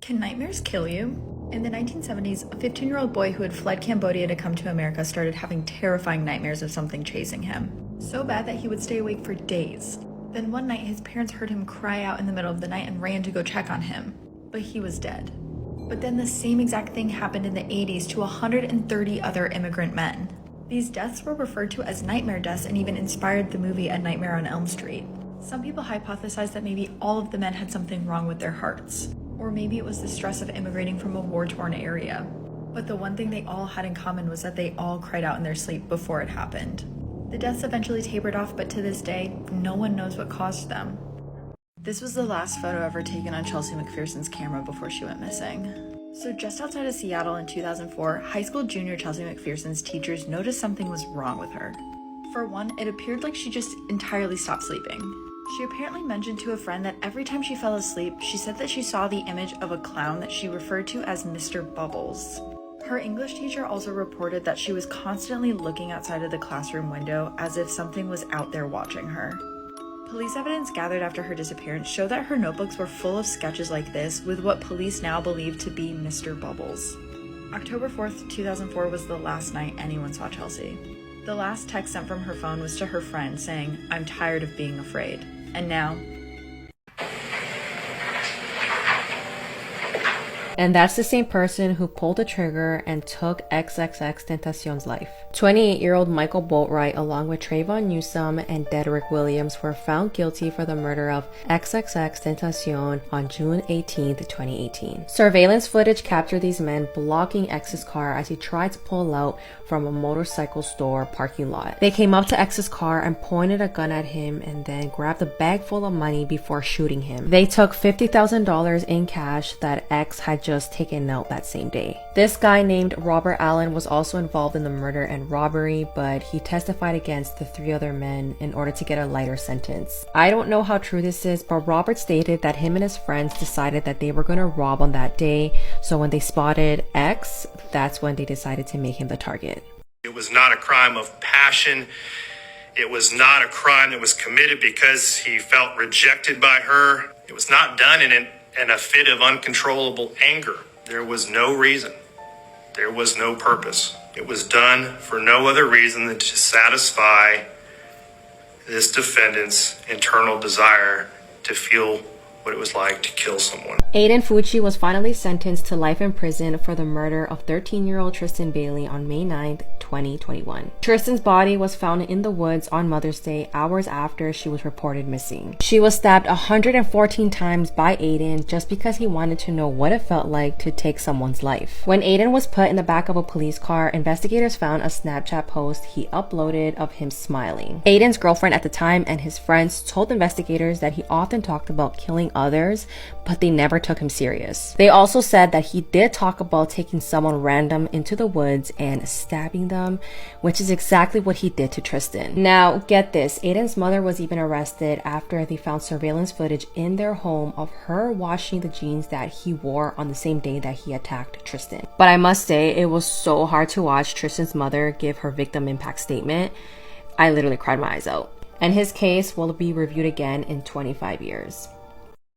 Can nightmares kill you? In the 1970s, a 15-year-old boy who had fled Cambodia to come to America started having terrifying nightmares of something chasing him. So bad that he would stay awake for days. Then one night, his parents heard him cry out in the middle of the night and ran to go check on him. But he was dead. But then the same exact thing happened in the 80s to 130 other immigrant men. These deaths were referred to as nightmare deaths and even inspired the movie A Nightmare on Elm Street. Some people hypothesized that maybe all of the men had something wrong with their hearts. Or maybe it was the stress of immigrating from a war-torn area. But the one thing they all had in common was that they all cried out in their sleep before it happened. The deaths eventually tapered off, but to this day, no one knows what caused them. This was the last photo ever taken on Chelsea McPherson's camera before she went missing. So just outside of Seattle in 2004, high school junior Chelsea McPherson's teachers noticed something was wrong with her. For one, it appeared like she just entirely stopped sleeping. She apparently mentioned to a friend that every time she fell asleep, she said that she saw the image of a clown that she referred to as Mr. Bubbles. Her English teacher also reported that she was constantly looking outside of the classroom window as if something was out there watching her. Police evidence gathered after her disappearance showed that her notebooks were full of sketches like this with what police now believe to be Mr. Bubbles. October 4th, 2004 was the last night anyone saw Chelsea. The last text sent from her phone was to her friend saying, "I'm tired of being afraid." And now, and that's the same person who pulled the trigger and took XXXTentacion's life. 28-year-old Michael Boatwright, along with Trayvon Newsome and Dedrick Williams, were found guilty for the murder of XXXTentacion on June 18, 2018. Surveillance footage captured these men blocking X's car as he tried to pull out from a motorcycle store parking lot. They came up to X's car and pointed a gun at him and then grabbed a bag full of money before shooting him. They took $50,000 in cash that X had just taken out that same day. This guy named Robert Allen was also involved in the murder and robbery, but he testified against the 3 other men in order to get a lighter sentence. I don't know how true this is, but Robert stated that him and his friends decided that they were going to rob on that day, so when they spotted X, that's when they decided to make him the target. It was not a crime of passion. It was not a crime that was committed because he felt rejected by her. It was not done in a fit of uncontrollable anger. There was no reason. There was no purpose. It was done for no other reason than to satisfy this defendant's internal desire to feel what it was like to kill someone. Aiden Fucci was finally sentenced to life in prison for the murder of 13-year-old Tristan Bailey on May 9th, 2021. Tristan's body was found in the woods on Mother's Day, hours after she was reported missing. She was stabbed 114 times by Aiden just because he wanted to know what it felt like to take someone's life. When Aiden was put in the back of a police car, investigators found a Snapchat post he uploaded of him smiling. Aiden's girlfriend at the time and his friends told investigators that he often talked about killing others, but they never took him serious. They also said that he did talk about taking someone random into the woods and stabbing them, which is exactly what he did to Tristan. Now, get this, Aiden's mother was even arrested after they found surveillance footage in their home of her washing the jeans that he wore on the same day that he attacked Tristan. But I must say, it was so hard to watch Tristan's mother give her victim impact statement. I literally cried my eyes out. And his case will be reviewed again in 25 years.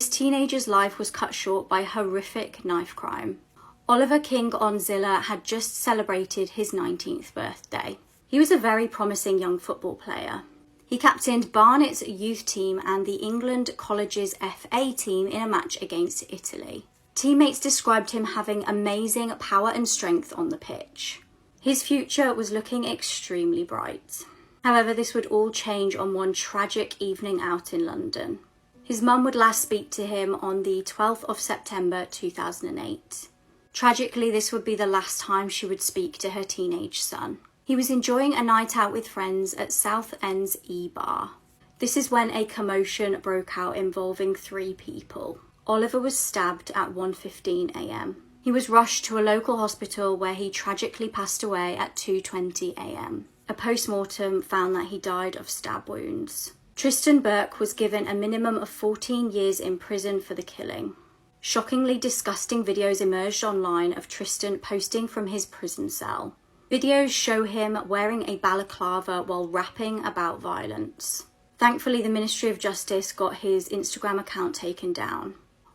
This teenager's life was cut short by a horrific knife crime. Oliver King Onzilla had just celebrated his 19th birthday. He was a very promising young football player. He captained Barnet's youth team and the England College's FA team in a match against Italy. Teammates described him having amazing power and strength on the pitch. His future was looking extremely bright. However, this would all change on one tragic evening out in London. His mum would last speak to him on the 12th of September 2008. Tragically, this would be the last time she would speak to her teenage son. He was enjoying a night out with friends at Southend's E-Bar. This is when a commotion broke out involving 3 people. Oliver was stabbed at 1:15 a.m. He was rushed to a local hospital where he tragically passed away at 2:20 a.m. A post-mortem found that he died of stab wounds. Tristan Burke was given a minimum of 14 years in prison for the killing. Shockingly disgusting videos emerged online of Tristan posting from his prison cell. Videos show him wearing a balaclava while rapping about violence. Thankfully, the Ministry of Justice got his Instagram account taken down.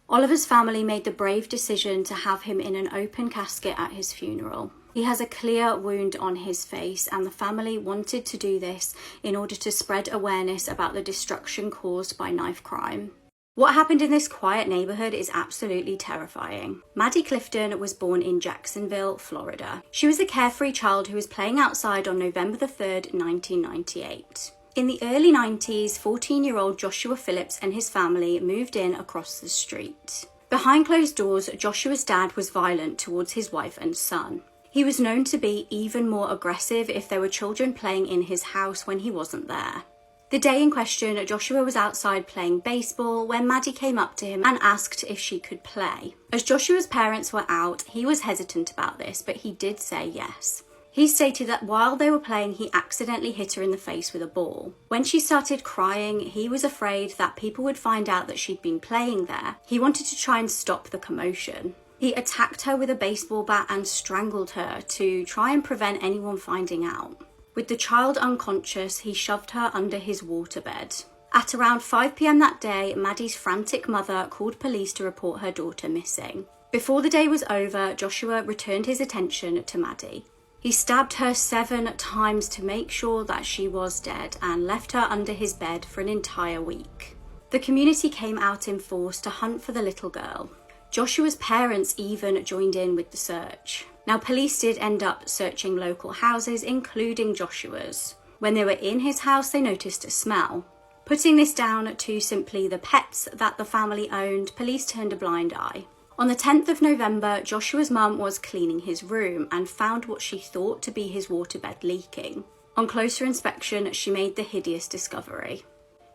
Oliver's family made the brave decision to have him in an open casket at his funeral. He has a clear wound on his face, and the family wanted to do this in order to spread awareness about the destruction caused by knife crime. What happened in this quiet neighborhood is absolutely terrifying. Maddie Clifton was born in Jacksonville, Florida. She was a carefree child who was playing outside on November the 3rd, 1998. In the early 90s, 14-year-old Joshua Phillips and his family moved in across the street. Behind closed doors, Joshua's dad was violent towards his wife and son. He was known to be even more aggressive if there were children playing in his house when he wasn't there. The day in question, Joshua was outside playing baseball when Maddie came up to him and asked if she could play. As Joshua's parents were out, he was hesitant about this, but he did say yes. He stated that while they were playing, he accidentally hit her in the face with a ball. When she started crying, he was afraid that people would find out that she'd been playing there. He wanted to try and stop the commotion. He attacked her with a baseball bat and strangled her to try and prevent anyone finding out. With the child unconscious, he shoved her under his waterbed. At around 5 p.m. that day, Maddie's frantic mother called police to report her daughter missing. Before the day was over, Joshua returned his attention to Maddie. He stabbed her 7 times to make sure that she was dead and left her under his bed for an entire week. The community came out in force to hunt for the little girl. Joshua's parents even joined in with the search. Now, police did end up searching local houses, including Joshua's. When they were in his house, they noticed a smell. Putting this down to simply the pets that the family owned, police turned a blind eye. On the 10th of November, Joshua's mum was cleaning his room and found what she thought to be his waterbed leaking. On closer inspection, she made the hideous discovery.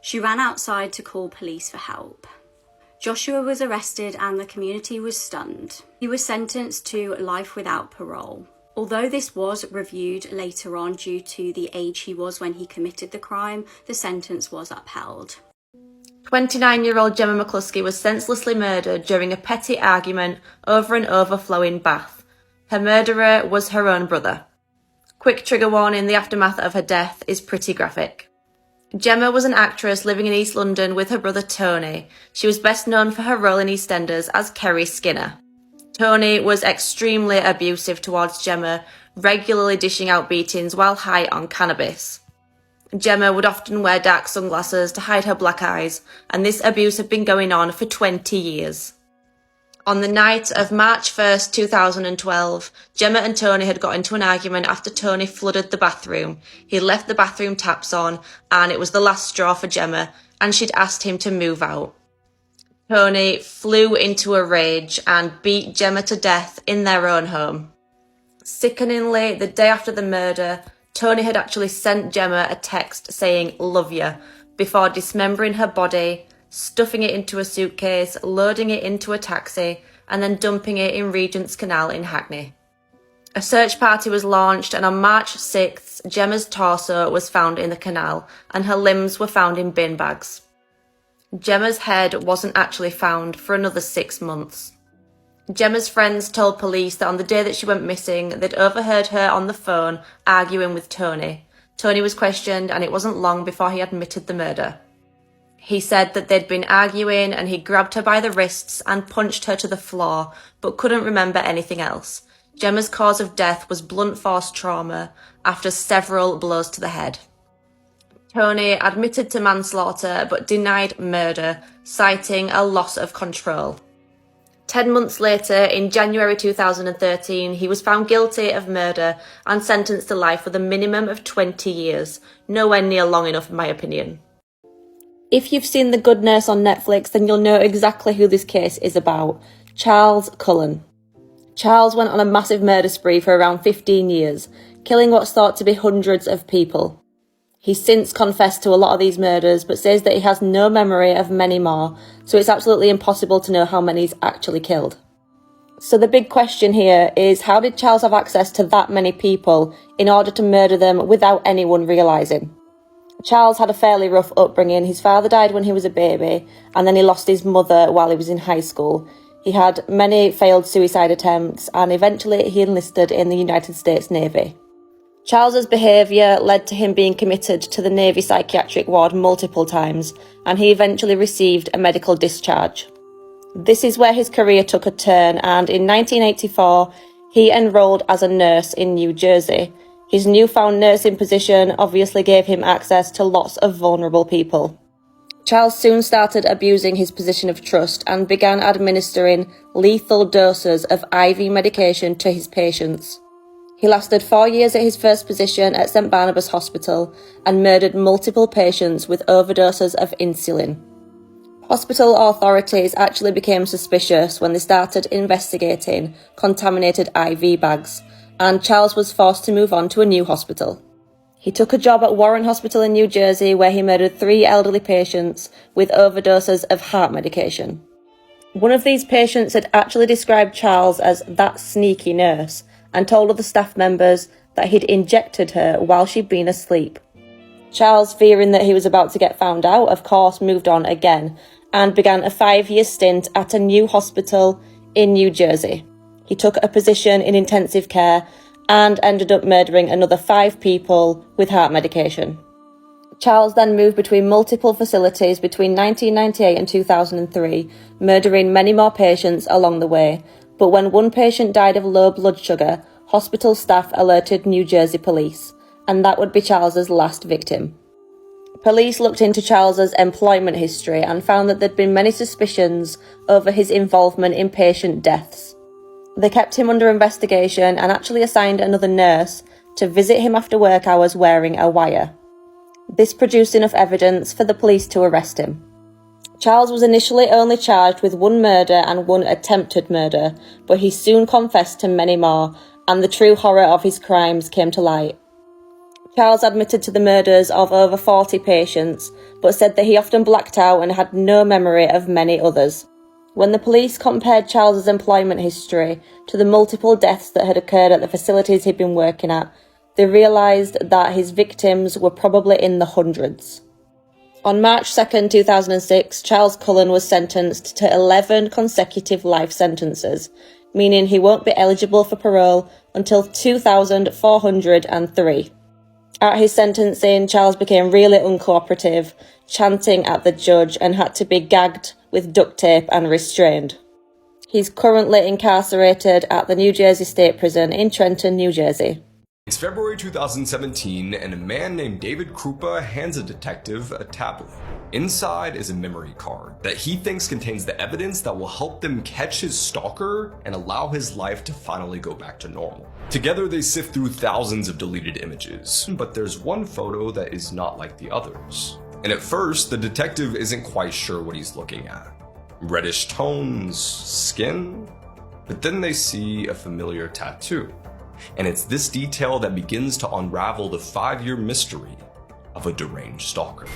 She ran outside to call police for help. Joshua was arrested and the community was stunned. He was sentenced to life without parole. Although this was reviewed later on due to the age he was when he committed the crime, the sentence was upheld. 29-year-old Gemma McCluskey was senselessly murdered during a petty argument over an overflowing bath. Her murderer was her own brother. Quick trigger warning, the aftermath of her death is pretty graphic. Gemma was an actress living in East London with her brother Tony. She was best known for her role in EastEnders as Kerry Skinner. Tony was extremely abusive towards Gemma, regularly dishing out beatings while high on cannabis. Gemma would often wear dark sunglasses to hide her black eyes, and this abuse had been going on for 20 years. On the night of March 1st, 2012, Gemma and Tony had got into an argument after Tony flooded the bathroom. He left the bathroom taps on, and it was the last straw for Gemma, and she'd asked him to move out. Tony flew into a rage and beat Gemma to death in their own home. Sickeningly, the day after the murder, Tony had actually sent Gemma a text saying "love you" before dismembering her body, stuffing it into a suitcase, loading it into a taxi, and then dumping it in Regent's Canal in Hackney. A search party was launched, and on March 6th, Gemma's torso was found in the canal, and her limbs were found in bin bags. Gemma's head wasn't actually found for another 6 months. Gemma's friends told police that on the day that she went missing, they'd overheard her on the phone arguing with Tony. Tony was questioned, and it wasn't long before he admitted the murder. He said that they'd been arguing and he grabbed her by the wrists and punched her to the floor, but couldn't remember anything else. Gemma's cause of death was blunt force trauma after several blows to the head. Tony admitted to manslaughter but denied murder, citing a loss of control. 10 months later, in January 2013, he was found guilty of murder and sentenced to life with a minimum of 20 years, nowhere near long enough in my opinion. If you've seen The Good Nurse on Netflix, then you'll know exactly who this case is about. Charles Cullen. Charles went on a massive murder spree for around 15 years, killing what's thought to be hundreds of people. He's since confessed to a lot of these murders, but says that he has no memory of many more, so it's absolutely impossible to know how many he's actually killed. So the big question here is, how did Charles have access to that many people in order to murder them without anyone realising? Charles had a fairly rough upbringing. His father died when he was a baby, and then he lost his mother while he was in high school. He had many failed suicide attempts, and eventually he enlisted in the United States Navy. Charles's behaviour led to him being committed to the Navy psychiatric ward multiple times, and he eventually received a medical discharge. This is where his career took a turn, and in 1984, he enrolled as a nurse in New Jersey. His newfound nursing position obviously gave him access to lots of vulnerable people. Charles soon started abusing his position of trust and began administering lethal doses of IV medication to his patients. He lasted 4 years at his first position at St. Barnabas Hospital and murdered multiple patients with overdoses of insulin. Hospital authorities actually became suspicious when they started investigating contaminated IV bags, and Charles was forced to move on to a new hospital. He took a job at Warren Hospital in New Jersey, where he murdered 3 elderly patients with overdoses of heart medication. One of these patients had actually described Charles as that sneaky nurse and told other staff members that he'd injected her while she'd been asleep. Charles, fearing that he was about to get found out, of course moved on again and began a 5-year stint at a new hospital in New Jersey. He took a position in intensive care and ended up murdering another 5 people with heart medication. Charles then moved between multiple facilities between 1998 and 2003, murdering many more patients along the way. But when one patient died of low blood sugar, hospital staff alerted New Jersey police, and that would be Charles's last victim. Police looked into Charles's employment history and found that there'd been many suspicions over his involvement in patient deaths. They kept him under investigation and actually assigned another nurse to visit him after work hours wearing a wire. This produced enough evidence for the police to arrest him. Charles was initially only charged with 1 murder and 1 attempted murder, but he soon confessed to many more, and the true horror of his crimes came to light. Charles admitted to the murders of over 40 patients, but said that he often blacked out and had no memory of many others. When the police compared Charles's employment history to the multiple deaths that had occurred at the facilities he'd been working at, they realised that his victims were probably in the hundreds. On March 2nd, 2006, Charles Cullen was sentenced to 11 consecutive life sentences, meaning he won't be eligible for parole until 2403. At his sentencing, Charles became really uncooperative, chanting at the judge, and had to be gagged with duct tape and restrained. He's currently incarcerated at the New Jersey State Prison in Trenton, New Jersey. It's February 2017, and a man named David Krupa hands a detective a tablet. Inside is a memory card that he thinks contains the evidence that will help them catch his stalker and allow his life to finally go back to normal. Together they sift through thousands of deleted images, but there's one photo that is not like the others. And at first, the detective isn't quite sure what he's looking at. Reddish tones, skin, but then they see a familiar tattoo. And it's this detail that begins to unravel the 5-year mystery of a deranged stalker.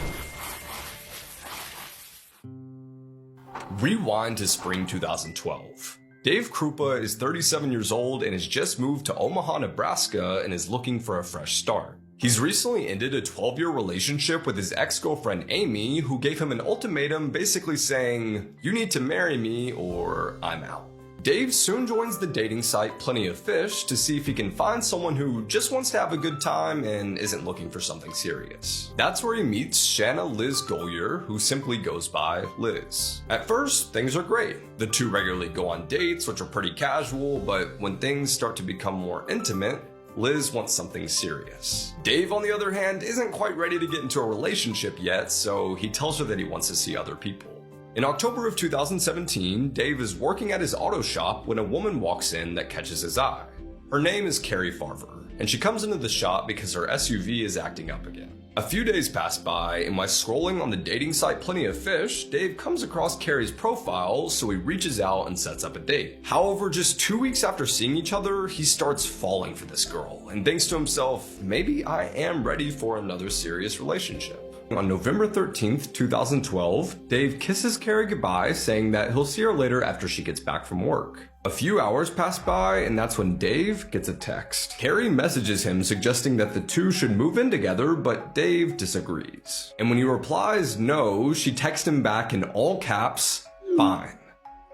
Rewind to spring 2012. Dave Krupa is 37 years old and has just moved to Omaha, Nebraska, and is looking for a fresh start. He's recently ended a 12-year relationship with his ex-girlfriend Amy, who gave him an ultimatum basically saying, "You need to marry me or I'm out." Dave soon joins the dating site Plenty of Fish to see if he can find someone who just wants to have a good time and isn't looking for something serious. That's where he meets Shanna Liz Gollier, who simply goes by Liz. At first, things are great. The two regularly go on dates, which are pretty casual, but when things start to become more intimate, Liz wants something serious. Dave, on the other hand, isn't quite ready to get into a relationship yet, so he tells her that he wants to see other people. In October of 2017, Dave is working at his auto shop when a woman walks in that catches his eye. Her name is Carrie Farver, and she comes into the shop because her SUV is acting up again. A few days pass by, and while scrolling on the dating site Plenty of Fish, Dave comes across Carrie's profile, so he reaches out and sets up a date. However, just 2 weeks after seeing each other, he starts falling for this girl, and thinks to himself, maybe I am ready for another serious relationship. On November 13th, 2012, Dave kisses Carrie goodbye, saying that he'll see her later after she gets back from work. A few hours pass by, and that's when Dave gets a text. Carrie messages him suggesting that the two should move in together, but Dave disagrees. And when he replies no, she texts him back in all caps, "Fine.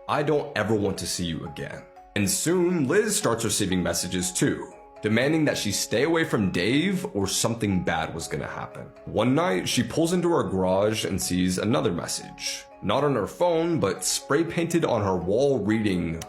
I don't ever want to see you again." And soon, Liz starts receiving messages too. demanding that she stay away from Dave or something bad was gonna happen. One night, she pulls into her garage and sees another message. Not on her phone, but spray painted on her wall reading,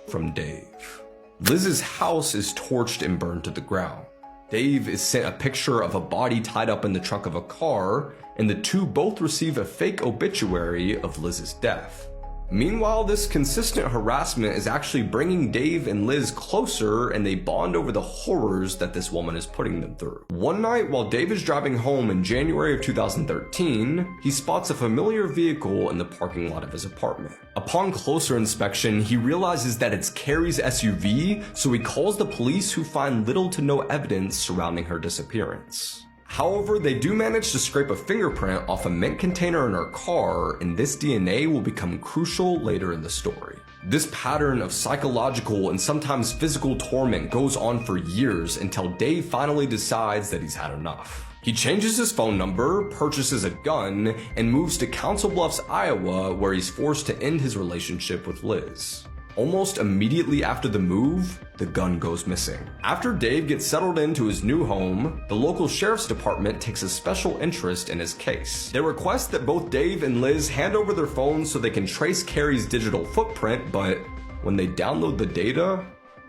"From Dave." Liz's house is torched and burned to the ground. Dave is sent a picture of a body tied up in the trunk of a car, and the two both receive a fake obituary of Liz's death. Meanwhile, this consistent harassment is actually bringing Dave and Liz closer, and they bond over the horrors that this woman is putting them through. One night, while Dave is driving home in January of 2013, he spots a familiar vehicle in the parking lot of his apartment. Upon closer inspection, he realizes that it's Carrie's SUV, so he calls the police, who find little to no evidence surrounding her disappearance. However, they do manage to scrape a fingerprint off a mint container in her car, and this DNA will become crucial later in the story. This pattern of psychological and sometimes physical torment goes on for years until Dave finally decides that he's had enough. He changes his phone number, purchases a gun, and moves to Council Bluffs, Iowa, where he's forced to end his relationship with Liz. Almost immediately after the move, the gun goes missing. After Dave gets settled into his new home, the local sheriff's department takes a special interest in his case. They request that both Dave and Liz hand over their phones so they can trace Carrie's digital footprint, but when they download the data,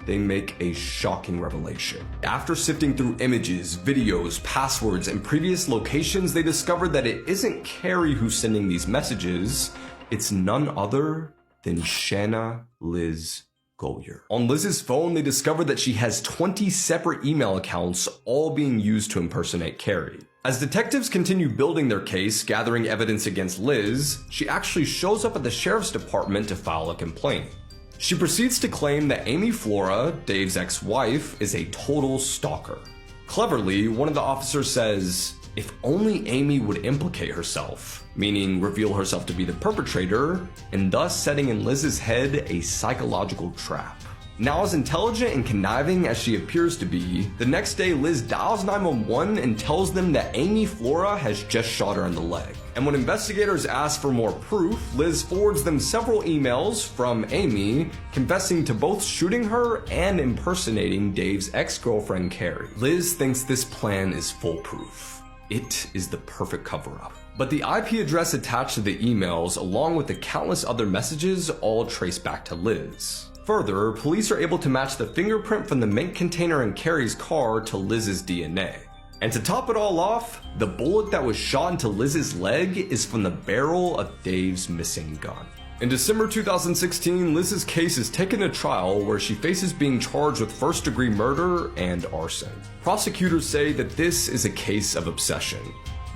they make a shocking revelation. After sifting through images, videos, passwords, and previous locations, they discover that it isn't Carrie who's sending these messages, it's none other than Shanna Liz Golyer. On Liz's phone, they discover that she has 20 separate email accounts, all being used to impersonate Carrie. As detectives continue building their case, gathering evidence against Liz, she actually shows up at the sheriff's department to file a complaint. She proceeds to claim that Amy Flora, Dave's ex-wife, is a total stalker. Cleverly, one of the officers says, if only Amy would implicate herself, meaning reveal herself to be the perpetrator, and thus setting in Liz's head a psychological trap. Now, as intelligent and conniving as she appears to be, the next day Liz dials 911 and tells them that Amy Flora has just shot her in the leg. And when investigators ask for more proof, Liz forwards them several emails from Amy confessing to both shooting her and impersonating Dave's ex-girlfriend Carrie. Liz thinks this plan is foolproof. It is the perfect cover-up. But the IP address attached to the emails, along with the countless other messages, all trace back to Liz. Further, police are able to match the fingerprint from the mint container in Carrie's car to Liz's DNA. And to top it all off, the bullet that was shot into Liz's leg is from the barrel of Dave's missing gun. In December 2016, Liz's case is taken to trial where she faces being charged with first-degree murder and arson. Prosecutors say that this is a case of obsession.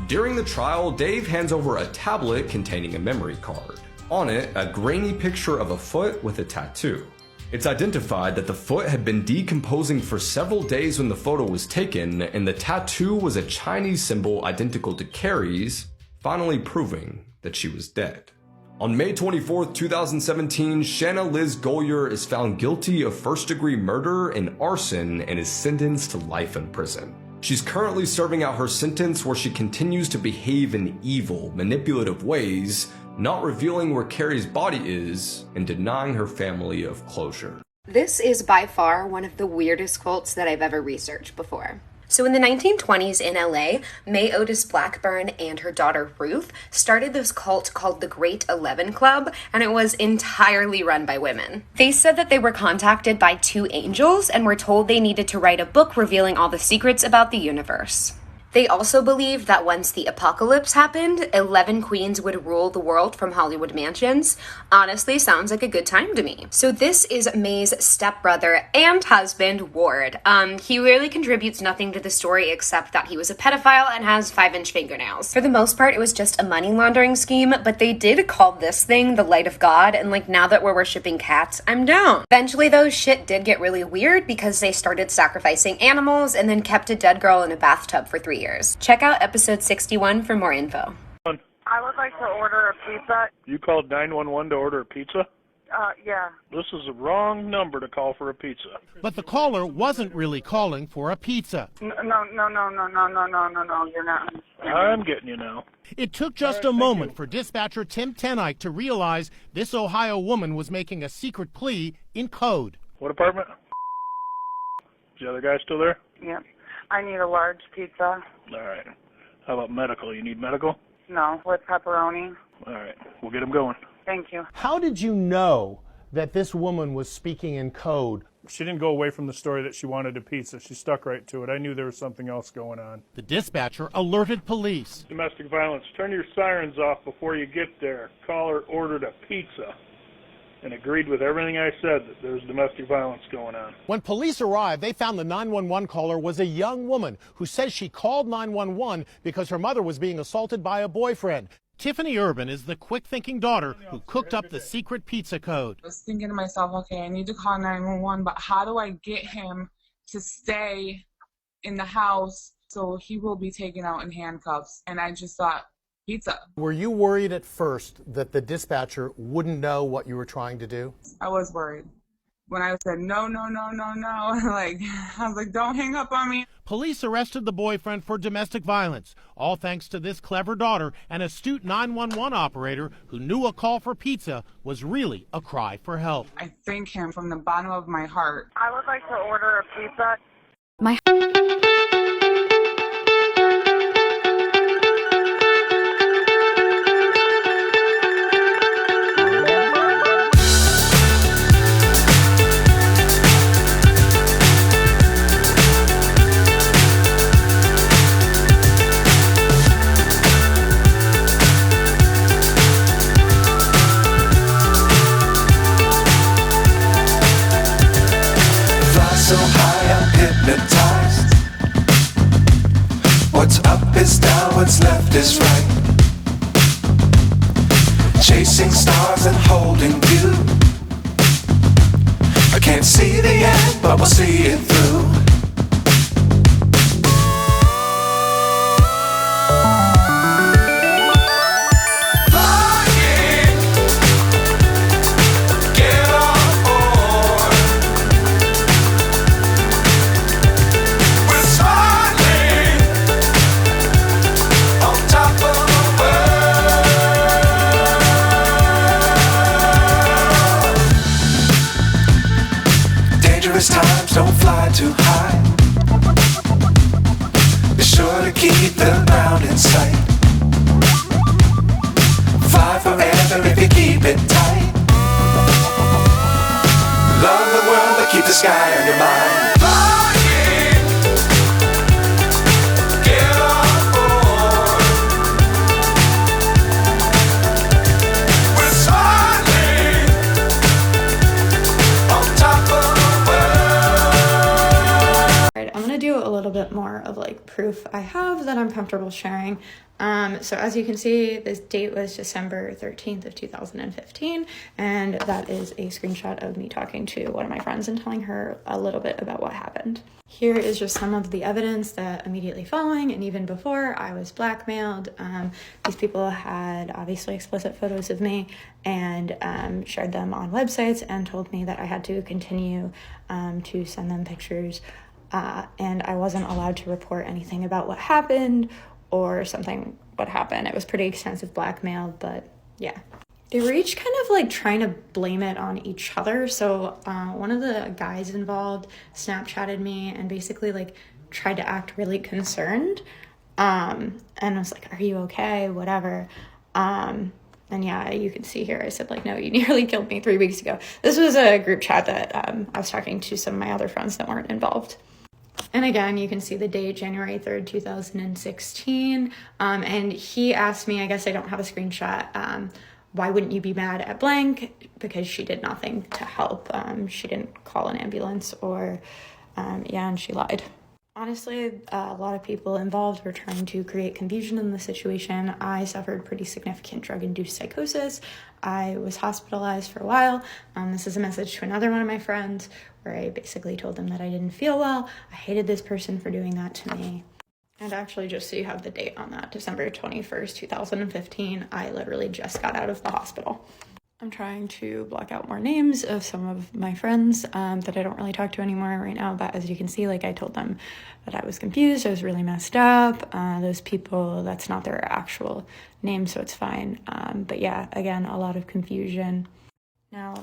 During the trial, Dave hands over a tablet containing a memory card. On it, a grainy picture of a foot with a tattoo. It's identified that the foot had been decomposing for several days when the photo was taken, and the tattoo was a Chinese symbol identical to Carrie's, finally proving that she was dead. On May 24, 2017, Shanna Liz Golyer is found guilty of first-degree murder and arson and is sentenced to life in prison. She's currently serving out her sentence where she continues to behave in evil, manipulative ways, not revealing where Carrie's body is and denying her family of closure. This is by far one of the weirdest cults that I've ever researched before. So in the 1920s in LA, Mae Otis Blackburn and her daughter Ruth started this cult called the Great 11 Club, and it was entirely run by women. They said that they were contacted by two angels and were told they needed to write a book revealing all the secrets about the universe. They also believed that once the apocalypse happened, 11 queens would rule the world from Hollywood mansions. Honestly, sounds like a good time to me. So this is Mae's stepbrother and husband, Ward. He really contributes nothing to the story except that he was a pedophile and has 5-inch fingernails. For the most part, it was just a money laundering scheme, but they did call this thing the Light of God, and like now that we're worshiping cats, I'm down. Eventually though, shit did get really weird because they started sacrificing animals and then kept a dead girl in a bathtub for 3 years. Check out episode 61 for more info. I would like to order a pizza. You called 911 to order a pizza? Yeah. This is the wrong number to call for a pizza. But the caller wasn't really calling for a pizza. No, you're not. I'm getting you now. It took just a moment for dispatcher Tim Tenike to realize this Ohio woman was making a secret plea in code. What apartment? the other guy still there? Yep. I need a large pizza. All right. How about medical? You need medical? No, with pepperoni. All right. We'll get him going. Thank you. How did you know that this woman was speaking in code? She didn't go away from the story that she wanted a pizza. She stuck right to it. I knew there was something else going on. The dispatcher alerted police. Domestic violence. Turn your sirens off before you get there. Caller ordered a pizza and agreed with everything I said that there's domestic violence going on. When police arrived, they found the 911 caller was a young woman who says she called 911 because her mother was being assaulted by a boyfriend. Tiffany Urban is the quick-thinking daughter who cooked up the secret pizza code. I was thinking to myself, okay, I need to call 911, but how do I get him to stay in the house so he will be taken out in handcuffs? And I just thought, pizza. Were you worried at first that the dispatcher wouldn't know what you were trying to do? I was worried. When I said, no, I was like, don't hang up on me. Police arrested the boyfriend for domestic violence, all thanks to this clever daughter and astute 911 operator who knew a call for pizza was really a cry for help. I thank him from the bottom of my heart. I would like to order a pizza. My so high I'm hypnotized. What's up is down, what's left is right. Chasing stars and holding you. I can't see the end, but we'll see it through. Times don't fly too high. Be sure to keep the ground in sight. Fly forever if you keep it tight. Love the world but keep the sky on your mind. I'm gonna do a little bit more of like proof I have that I'm comfortable sharing. So as you can see, this date was December 13th of 2015, and that is a screenshot of me talking to one of my friends and telling her a little bit about what happened. Here is just some of the evidence that immediately following and even before I was blackmailed. These people had obviously explicit photos of me and shared them on websites and told me that I had to continue to send them pictures. And I wasn't allowed to report anything about what happened or something would happen. It was pretty extensive blackmail, but yeah. They were each kind of like trying to blame it on each other. So one of the guys involved Snapchatted me and basically like tried to act really concerned. And I was like, are you okay? Whatever. And yeah, you can see here, I said like, no, you nearly killed me 3 weeks ago. This was a group chat that I was talking to some of my other friends that weren't involved. And again, you can see the date, January 3rd, 2016. And he asked me, I guess I don't have a screenshot, why wouldn't you be mad at blank? Because she did nothing to help. She didn't call an ambulance or, and she lied. Honestly, a lot of people involved were trying to create confusion in the situation. I suffered pretty significant drug-induced psychosis. I was hospitalized for a while. This is a message to another one of my friends where I basically told them that I didn't feel well. I hated this person for doing that to me. And actually, just so you have the date on that, December 21st, 2015, I literally just got out of the hospital. I'm trying to block out more names of some of my friends that I don't really talk to anymore right now. But as you can see, like I told them that I was confused, I was really messed up. Those people, that's not their actual name, so it's fine. But yeah, again, a lot of confusion. Now,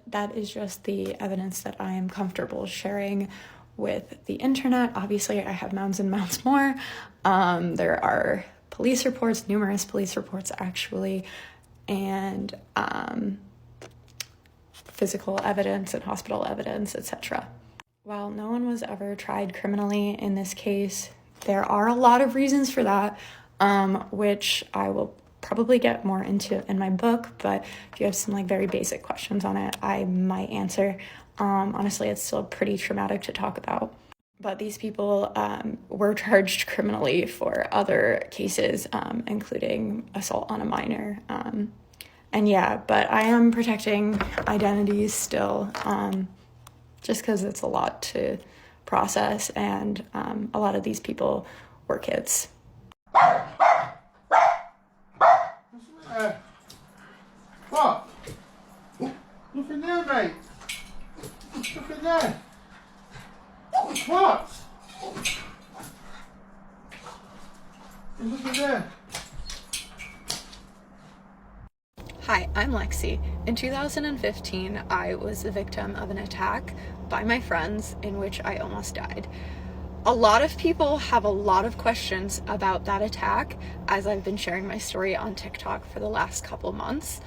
that is just the evidence that I am comfortable sharing with the internet. Obviously, I have mounds and mounds more. There are police reports, numerous police reports actually, and physical evidence and hospital evidence, etc. While no one was ever tried criminally in this case, there are a lot of reasons for that, which I will probably get more into in my book, but if you have some like very basic questions on it, I might answer. Honestly, it's still pretty traumatic to talk about. But these people were charged criminally for other cases, including assault on a minor. And yeah, but I am protecting identities still, just because it's a lot to process, and a lot of these people were kids. What? Look in there, mate. Look in there. What? Look in there. Hi, I'm Lexi. In 2015, I was the victim of an attack by my friends in which I almost died. A lot of people have a lot of questions about that attack, as I've been sharing my story on TikTok for the last couple months.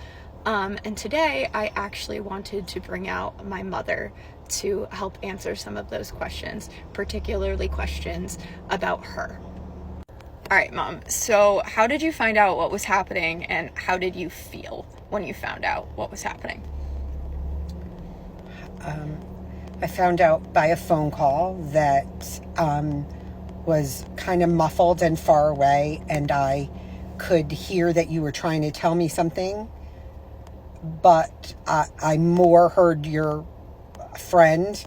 And today I actually wanted to bring out my mother to help answer some of those questions, particularly questions about her. All right, Mom, so how did you find out what was happening, and how did you feel when you found out what was happening? I found out by a phone call that was kind of muffled and far away, and I could hear that you were trying to tell me something, but I more heard your friend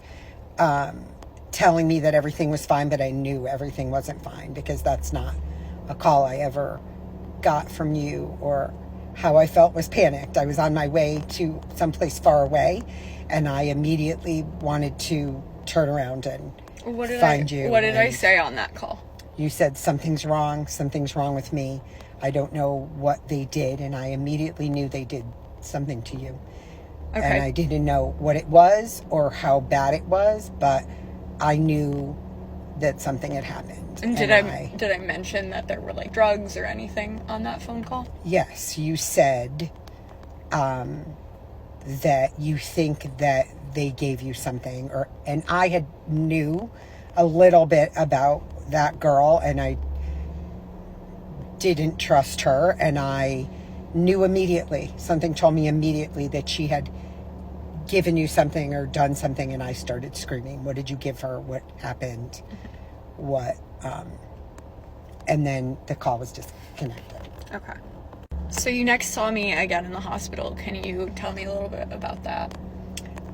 telling me that everything was fine, but I knew everything wasn't fine, because that's not a call I ever got from you. Or how I felt was panicked. I was on my way to someplace far away, and I immediately wanted to turn around and find you. What did I say on that call? You said, something's wrong with me. I don't know what they did, and I immediately knew they did something to you. Okay. And I didn't know what it was or how bad it was, but I knew that something had happened. And did I mention that there were like drugs or anything on that phone call? Yes, you said that you think that they gave you something, and I knew a little bit about that girl, and I didn't trust her, and I knew immediately, something told me immediately that she had given you something or done something, and I started screaming. What did you give her? What happened? What? And then the call was disconnected. Okay. So you next saw me again in the hospital. Can you tell me a little bit about that?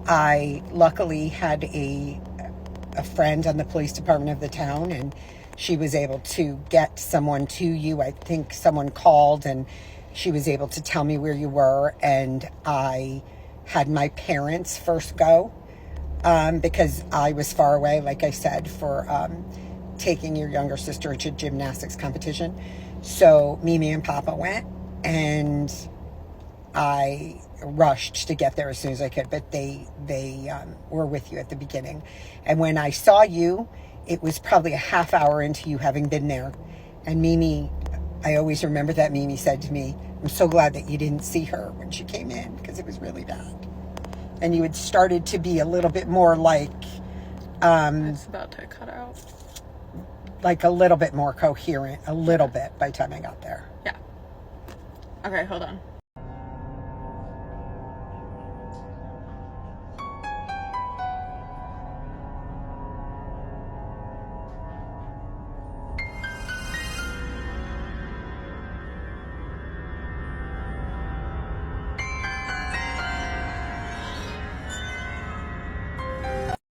I luckily had a friend on the police department of the town, and she was able to get someone to you. I think someone called, and she was able to tell me where you were, and I had my parents first go because I was far away, like I said, for taking your younger sister to gymnastics competition. So Mimi and Papa went, and I rushed to get there as soon as I could, but they were with you at the beginning. And when I saw you, it was probably a half hour into you having been there. And Mimi, I always remember that Mimi said to me, I'm so glad that you didn't see her when she came in, because it was really bad. And you had started to be a little bit more like... it's about to cut out. Like a little bit more coherent, a little bit, by the time I got there. Yeah. Okay, hold on.